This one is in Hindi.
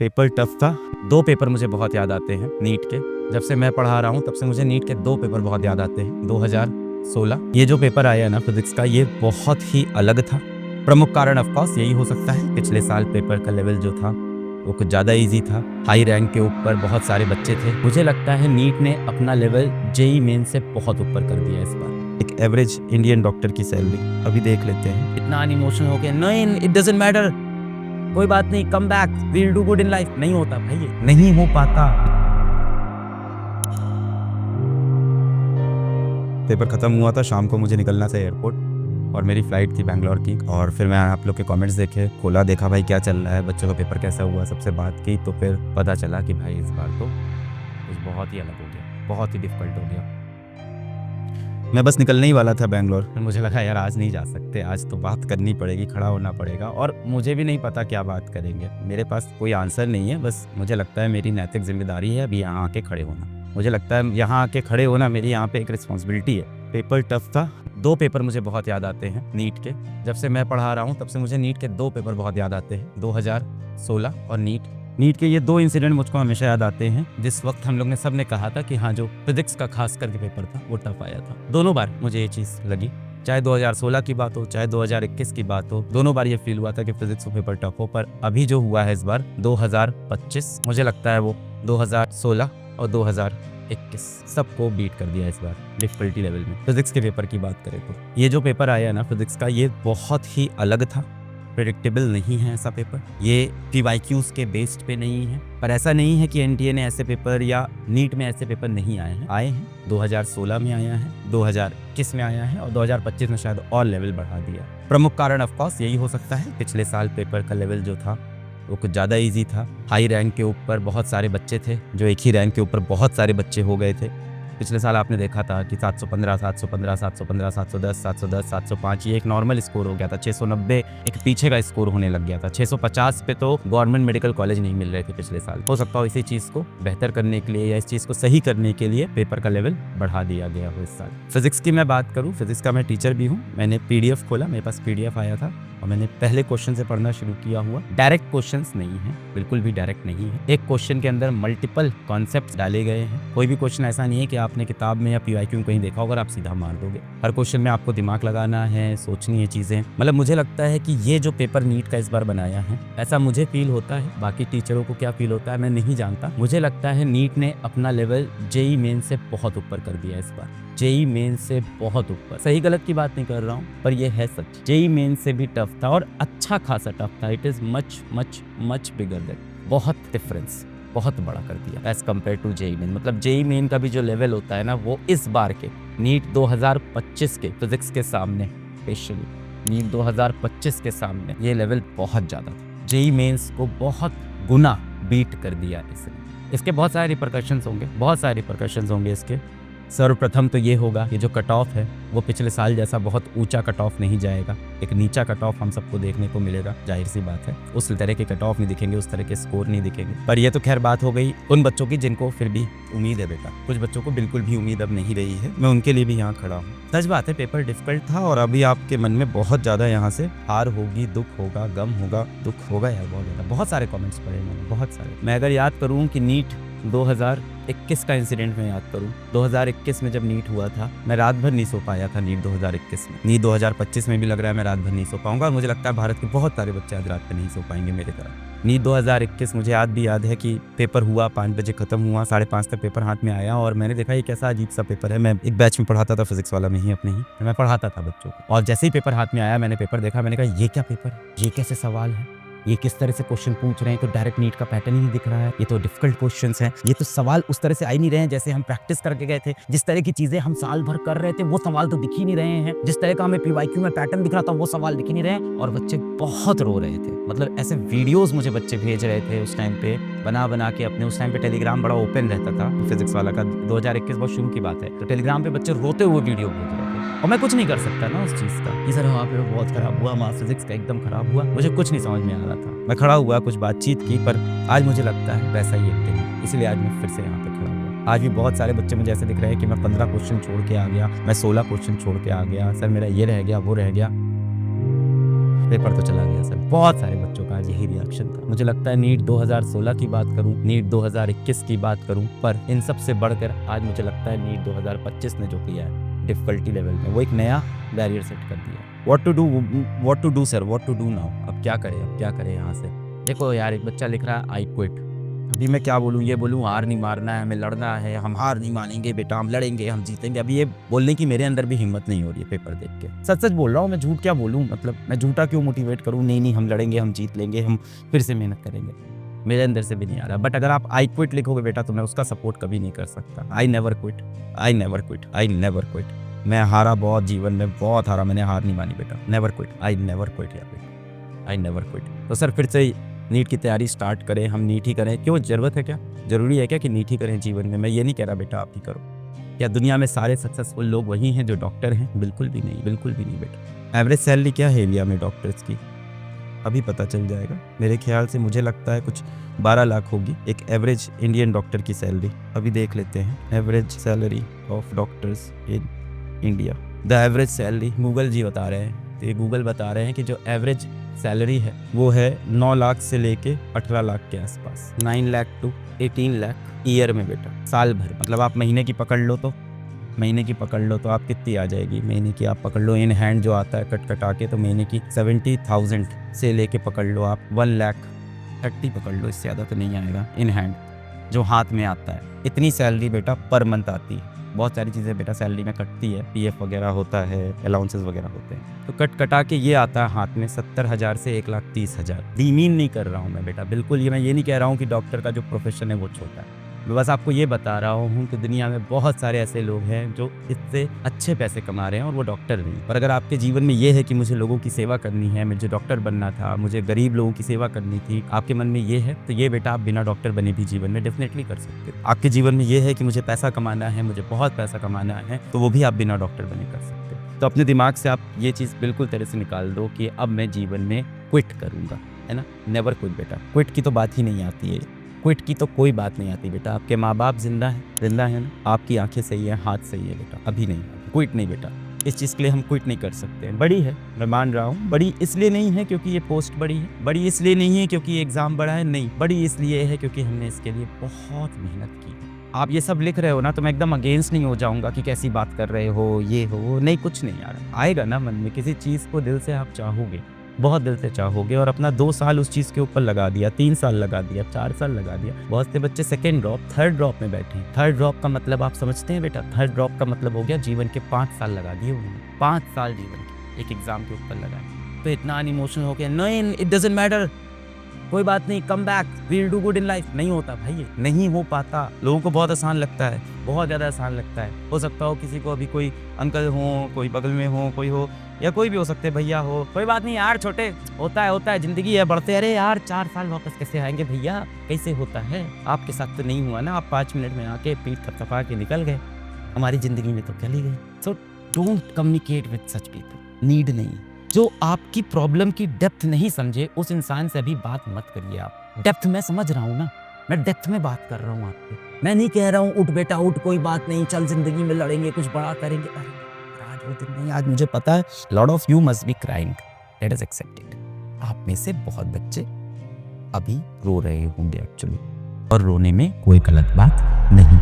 पेपर टफ था। 2 पेपर मुझे बहुत याद आते हैं नीट के। जब से मैं पढ़ा रहा हूँ तब से मुझे नीट के 2 पेपर बहुत याद आते हैं। 2016 ये जो पेपर आया ना फिजिक्स का, ये बहुत ही अलग था। प्रमुख कारण ऑफ कोर्स यही हो सकता है, पिछले साल पेपर का लेवल जो था वो कुछ ज़्यादा इजी था। हाई रैंक के ऊपर बहुत सारे बच्चे थे। मुझे लगता है नीट ने अपना लेवल जेई मेन से बहुत ऊपर कर दिया इस बार। एक एवरेज इंडियन डॉक्टर की सैलरी अभी देख लेते हैं। इतना अनइमोशनल हो गया, नहीं इट डजंट मैटर, कोई बात नहीं, come back, we will do good in life. नहीं होता भाई, ये नहीं हो पाता। पेपर खत्म हुआ था, शाम को मुझे निकलना था एयरपोर्ट और मेरी फ़्लाइट थी बैंगलोर की। और फिर मैं आप लोग के कमेंट्स देखे, खोला, देखा भाई क्या चल रहा है, बच्चों का पेपर कैसा हुआ, सबसे बात की तो फिर पता चला कि भाई इस बार तो कुछ बहुत ही अलग हो गया, बहुत ही डिफ़िकल्ट हो गया। मैं बस निकलने ही वाला था बैंगलोर, फिर मुझे लगा यार आज नहीं जा सकते, आज तो बात करनी पड़ेगी, खड़ा होना पड़ेगा। और मुझे भी नहीं पता क्या बात करेंगे, मेरे पास कोई आंसर नहीं है। बस मुझे लगता है मेरी नैतिक जिम्मेदारी है अभी यहाँ आके खड़े होना। मुझे लगता है यहाँ आके खड़े होना मेरी यहाँ पे एक रिस्पॉन्सिबिलिटी है। पेपर टफ था। 2 पेपर मुझे बहुत याद आते हैं नीट के। जब से मैं पढ़ा रहा हूँ तब से मुझे नीट के 2 पेपर बहुत याद आते हैं, 2016 और नीट के ये 2 इंसिडेंट मुझको हमेशा याद आते हैं। जिस वक्त हम लोग ने सब ने कहा था कि हाँ, जो फिजिक्स का खास करके पेपर था वो टफ आया था। दोनों बार मुझे ये चीज़ लगी, चाहे 2016 की बात हो चाहे 2021 की बात हो, दोनों बार ये फील हुआ था कि फिजिक्स का पेपर टफ हो। पर अभी जो हुआ है इस बार 2025, मुझे लगता है वो 2016 और 2021 सबको बीट कर दिया इस बार डिफिकल्टी लेवल में। फिजिक्स के पेपर की बात करें तो ये जो पेपर आया ना फिजिक्स का, ये बहुत ही अलग था। प्रेडिक्टेबल नहीं है ऐसा पेपर, ये PYQs के बेस्ड पे नहीं है। पर ऐसा नहीं है कि एनटीए ने ऐसे पेपर या नीट में ऐसे पेपर नहीं आए हैं। 2016 में आया है, 2021 में आया है और 2025 में शायद और लेवल बढ़ा दिया। प्रमुख कारण ऑफ कोर्स यही हो सकता है, पिछले साल पेपर का लेवल जो था वो कुछ ज़्यादा ईजी था। हाई रैंक के ऊपर बहुत सारे बच्चे थे, जो एक ही रैंक के ऊपर बहुत सारे बच्चे हो गए थे। पिछले साल आपने देखा था कि 715, 715, 715, 710, 710, 705 ये एक नॉर्मल स्कोर हो गया था। 690 एक पीछे का स्कोर होने लग गया था। 650 पे तो गवर्नमेंट मेडिकल कॉलेज नहीं मिल रहे थे पिछले साल। हो सकता हो इसी चीज़ को बेहतर करने के लिए या इस चीज़ को सही करने के लिए पेपर का लेवल बढ़ा दिया गया हो इस साल। फिजिक्स की मैं बात करूँ, फिजिक्स का मैं टीचर भी हूँ। मैंने PDF खोला, मेरे पास PDF आया था और मैंने पहले क्वेश्चन से पढ़ना शुरू किया हुआ। डायरेक्ट क्वेश्चंस नहीं है, बिल्कुल भी डायरेक्ट नहीं है। एक क्वेश्चन के अंदर मल्टीपल कॉन्सेप्ट्स डाले गए हैं। कोई भी क्वेश्चन ऐसा नहीं है कि आपने किताब में या PYQ में कहीं देखा होगा और आप सीधा मार दोगे। हर क्वेश्चन में आपको दिमाग लगाना है, सोचनी है चीज़ें। मतलब मुझे लगता है कि ये जो पेपर नीट का इस बार बनाया है, ऐसा मुझे फील होता है। बाकी टीचरों को क्या फील होता है मैं नहीं जानता। मुझे लगता है नीट ने अपना लेवल जेई मेन से बहुत ऊपर कर दिया इस बार। जेई मेन से बहुत ऊपर, सही गलत की बात नहीं कर रहा हूँ पर यह है सच। जेई मेन से भी टफ था और अच्छा खासा टफ था। It is much much much bigger than, बहुत डिफरेंस, बहुत बड़ा कर दिया as compare to JEE main. मतलब जेई मेन का भी जो लेवल होता है ना, वो इस बार के नीट 2025 के फिजिक्स के सामने, स्पेशली नीट 2025 के सामने ये लेवल बहुत ज़्यादा था। जेई मेन्स को बहुत गुना बीट कर दिया इसने। इसके बहुत सारे रिपरकशंस होंगे, बहुत सारे रिपरकशंस होंगे इसके। सर्वप्रथम तो ये होगा कि जो कट ऑफ है वो पिछले साल जैसा बहुत ऊंचा कट ऑफ नहीं जाएगा। एक नीचा कट ऑफ हम सबको देखने को मिलेगा, जाहिर सी बात है। उस तरह के कट ऑफ नहीं दिखेंगे, उस तरह के स्कोर नहीं दिखेंगे। पर ये तो खैर बात हो गई उन बच्चों की जिनको फिर भी उम्मीद है बेटा। कुछ बच्चों को बिल्कुल भी उम्मीद अब नहीं रही है, मैं उनके लिए भी यहाँ खड़ा हूँ। सच बात है, पेपर डिफिकल्ट था और अभी आपके मन में बहुत ज़्यादा यहाँ से हार होगी, दुख होगा, गम होगा। दुख होगा यार बहुत ज़्यादा। बहुत सारे कॉमेंट्स पढ़े मैंने, बहुत सारे। मैं अगर याद करूँ कि नीट 2021 का इंसिडेंट में याद करूं, 2021 में जब नीट हुआ था मैं रात भर नहीं सो पाया था नीट 2021 में। नीट 2025 में भी लग रहा है मैं रात भर नहीं सो पाऊंगा और मुझे लगता है भारत के बहुत सारे बच्चे आज रात पे नहीं सो पाएंगे मेरे तरह। नीट 2021 मुझे याद है कि पेपर हुआ, 5 बजे खत्म हुआ, 5:30 तक पेपर हाथ में आया और मैंने देखा ये कैसा अजीब सा पेपर है। मैं एक बैच में पढ़ाता था फिजिक्स वाला में ही, अपने ही मैं पढ़ाता था बच्चों को। और जैसे ही पेपर हाथ में आया मैंने पेपर देखा, मैंने कहा ये क्या पेपर है, ये कैसे सवाल है, ये किस तरह से क्वेश्चन पूछ रहे हैं। तो डायरेक्ट नीट का पैटर्न ही नहीं दिख रहा है, ये तो डिफिकल्ट क्वेश्चंस हैं। ये तो सवाल उस तरह से आ ही नहीं रहे हैं जैसे हम प्रैक्टिस करके गए थे। जिस तरह की चीजें हम साल भर कर रहे थे वो सवाल तो दिख ही नहीं रहे हैं। जिस तरह का हमें PYQ में पैटर्न दिख रहा था वो सवाल दिख ही नहीं रहे हैं। और बच्चे बहुत रो रहे थे। मतलब ऐसे वीडियोस मुझे बच्चे भेज रहे थे उस टाइम पे, बना के अपने। उस टाइम पे टेलीग्राम बड़ा ओपन रहता था फिजिक्स वाला का, 2021 बहुत शुरू की बात है। तो टेलीग्राम पे बच्चे रोते हुए वीडियो भेज रहे थे और मैं कुछ नहीं कर सकता ना उस चीज़ का कि सर वहाँ पे बहुत खराब हुआ, वहाँ फिजिक्स का एकदम खराब हुआ। मुझे कुछ नहीं समझ में आ रहा था। मैं खड़ा हुआ, कुछ बातचीत की, पर आज मुझे लगता है वैसा ही एक दिन है, इसलिए आज मैं फिर से यहाँ पे खड़ा हुआ। आज भी बहुत सारे बच्चे मुझे ऐसे दिख रहे हैं कि मैं 15 क्वेश्चन छोड़ के आ गया, मैं 16 क्वेश्चन छोड़ के आ गया, सर मेरा ये रह गया, वो रह गया। पेपर तो चला गया सर। बहुत सारे बच्चों का आज यही रिएक्शन था। मुझे लगता है नीट 2016 की बात करूं, नीट 2021 की बात करूं, पर इन सब से बढ़कर आज मुझे लगता है नीट 2025 ने जो किया है डिफिकल्टी लेवल में, वो एक नया बैरियर सेट कर दिया। What to do sir, what to do now. अब क्या करें यहाँ से। देखो यार, एक बच्चा लिख रहा है आई क्विट। अभी मैं क्या बोलूँ, ये बोलूँ हार नहीं मारना है, हमें लड़ना है, हम हार नहीं मानेंगे बेटा, हम लड़ेंगे, हम जीतेंगे। अभी ये बोलने की मेरे अंदर भी हिम्मत नहीं हो रही है पेपर देख के। सच सच बोल रहा हूँ, मैं झूठ क्या बोलूँ, मतलब मैं झूठा क्यों मोटिवेट करूँ। नहीं हम लड़ेंगे, हम जीत लेंगे, हम फिर से मेहनत करेंगे, मेरे अंदर से भी नहीं आ रहा। बट अगर आप आई क्विट लिखोगे बेटा तो मैं उसका सपोर्ट कभी नहीं कर सकता। I never quit. मैं हारा बहुत, जीवन में बहुत हारा, मैंने हार नहीं मानी बेटा। Never quit, I never quit. तो सर फिर से नीट की तैयारी स्टार्ट करें, हम नीट ही करें। क्यों, ज़रूरत है क्या, ज़रूरी है क्या कि नीट ही करें जीवन में। मैं ये नहीं कह रहा बेटा आप ही करो। क्या दुनिया में सारे सक्सेसफुल लोग वही हैं जो डॉक्टर हैं? बिल्कुल भी नहीं बेटा। एवरेज सैलरी क्या है इंडिया में डॉक्टर्स की, अभी पता चल जाएगा। मेरे ख्याल से मुझे लगता है कुछ 12 लाख होगी एक एवरेज इंडियन डॉक्टर की सैलरी। अभी देख लेते हैं average salary of doctors in India. The average salary, Google ji बता रहे हैं, तो ये गूगल बता रहे हैं कि जो एवरेज सैलरी है वो है 9 लाख से लेके 18 लाख के आसपास। 9 लाख टू 18 लाख ईयर में बेटा, साल भर। मतलब आप महीने की पकड़ लो तो आप कितनी आ जाएगी महीने की, आप पकड़ लो इन हैंड जो आता है कट कटा के, तो महीने की 70,000 से लेके पकड़ लो आप 1,30,000 पकड़ लो, इससे ज़्यादा तो नहीं आएगा इन हैंड जो हाथ में आता है। इतनी सैलरी बेटा पर मंथ आती है। बहुत सारी चीज़ें बेटा सैलरी में कटती है, पीएफ वगैरह होता है, अलाउंसेस वगैरह होते हैं, तो कट कटा के ये आता है हाथ में 70,000 से 1,30,000। डीमीन नहीं कर रहा हूँ मैं बेटा, बिल्कुल ये मैं ये नहीं कह रहा हूँ कि डॉक्टर का जो प्रोफेशन है वो छोटा है। मैं बस आपको ये बता रहा हूँ कि दुनिया में बहुत सारे ऐसे लोग हैं जो इससे अच्छे पैसे कमा रहे हैं और वो डॉक्टर नहीं। पर अगर आपके जीवन में ये है कि मुझे लोगों की सेवा करनी है, मुझे डॉक्टर बनना था, मुझे गरीब लोगों की सेवा करनी थी, आपके मन में ये है, तो ये बेटा आप बिना डॉक्टर बने भी जीवन में डेफिनेटली कर सकते हो। आपके जीवन में ये है कि मुझे पैसा कमाना है, मुझे बहुत पैसा कमाना है, तो वो भी आप बिना डॉक्टर बने कर सकते हो। तो अपने दिमाग से आप ये चीज़ बिल्कुल तरह से निकाल दो कि अब मैं जीवन में क्विट करूँगा, है ना। नेवर क्विट बेटा, क्विट की तो बात ही नहीं आती है, क्विट की तो कोई बात नहीं आती बेटा। आपके माँ बाप जिंदा है ना, आपकी आंखें सही है, हाथ सही है बेटा, अभी नहीं, क्विट नहीं बेटा। इस चीज़ के लिए हम क्विट नहीं कर सकते। बड़ी है, मैं मान रहा हूँ, बड़ी इसलिए नहीं है क्योंकि ये पोस्ट बड़ी है, बड़ी इसलिए नहीं है क्योंकि एग्ज़ाम बड़ा है, नहीं, बड़ी इसलिए है क्योंकि हमने इसके लिए बहुत मेहनत की। आप ये सब लिख रहे हो ना, तो मैं एकदम अगेंस्ट नहीं हो जाऊंगा कि कैसी बात कर रहे हो, ये हो, नहीं, कुछ नहीं यार। आएगा ना मन में, किसी चीज़ को दिल से आप चाहोगे, बहुत दिल से चाहोगे, और अपना 2 साल उस चीज़ के ऊपर लगा दिया, 3 साल लगा दिया, 4 साल लगा दिया। बहुत से बच्चे सेकेंड ड्रॉप, थर्ड ड्रॉप में बैठे हैं। थर्ड ड्रॉप का मतलब आप समझते हैं बेटा, थर्ड ड्रॉप का मतलब हो गया जीवन के 5 साल लगा दिए उन्होंने। 5 साल जीवन के एक एग्जाम के ऊपर लगाए, तो इतना अनइमोशनल हो गया। नहीं, इट डजंट मैटर, कोई बात नहीं, come back, we will do good in life. नहीं होता भाई, ये नहीं हो पाता। लोगों को बहुत आसान लगता है, बहुत ज़्यादा आसान लगता है। हो सकता हो किसी को अभी कोई अंकल हो, कोई बगल में हो, कोई हो, या कोई भी हो सकते, भैया हो, कोई बात नहीं यार, छोटे, होता है, ज़िंदगी है, बढ़ते। अरे यार 4 साल वापस कैसे आएंगे भैया, कैसे होता है? आपके साथ तो नहीं हुआ ना, आप 5 मिनट में आके पीठ थपथपा के निकल गए, हमारी ज़िंदगी में तो चली गई। So don't communicate with such people, need नहीं। जो आपकी प्रॉब्लम की डेप्थ नहीं समझे, उस इंसान से अभी बात मत करिए आप। डेप्थ में समझ रहा हूँ ना, मैं डेप्थ में बात कर रहा हूँ आपसे। मैं नहीं कह रहा हूँ उठ बेटा उठ, कोई बात नहीं, चल जिंदगी में लड़ेंगे, कुछ बड़ा करेंगे। अरे आज वो दिन नहीं, आज मुझे पता है lot of you must be crying, let us accept it. आप में से बहुत बच्चे अभी रो रहे होंगे एक्चुअली, और रोने में कोई गलत बात नहीं।